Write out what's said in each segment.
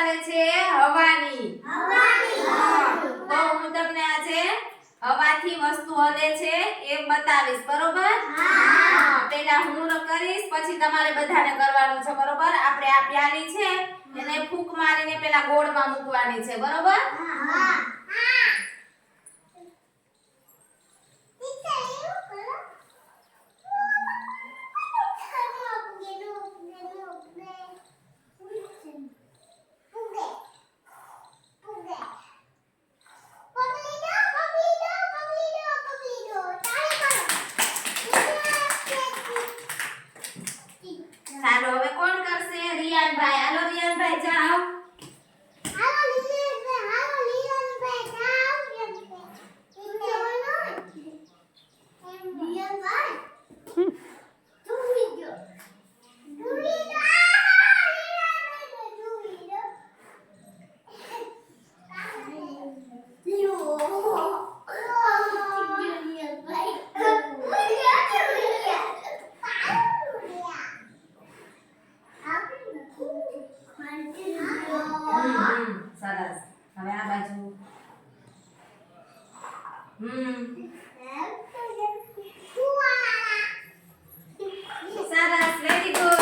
ચાલે છે હવાની. તો હું તમને આજે હવાથી વસ્તુ હલે છે એ બતાવીશ, બરોબર? પહેલા હું કરીશ, પછી તમારે બધાને કરવાનું છે, બરોબર? આપણે આ પ્યાલી છે એને ફૂંક મારીને પહેલા ગોળમાં મૂકવાની છે, બરોબર? ચાલો હવે કોણ કરશે? રિયાનભાઈ. હાલો રિયાનભાઈ જાઓ. સરસ. હવે આ બાજુ. સરસ, વેરી ગુડ.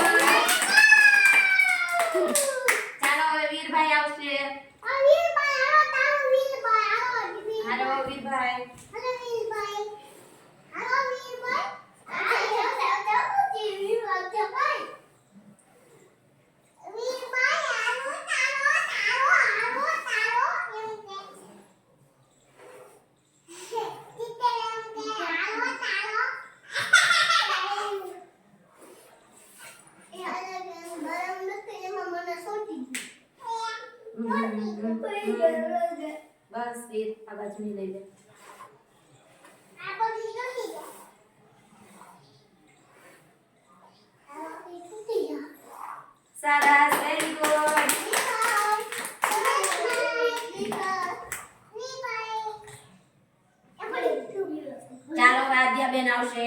ચાલો હવે વીરભાઈ આવશે. હાલો વીરભાઈ. બસ વીર આ બાજુની લઈ લે. સરસ, વેરી ગુડ. ચાલો આદ્યા બેન આવશે.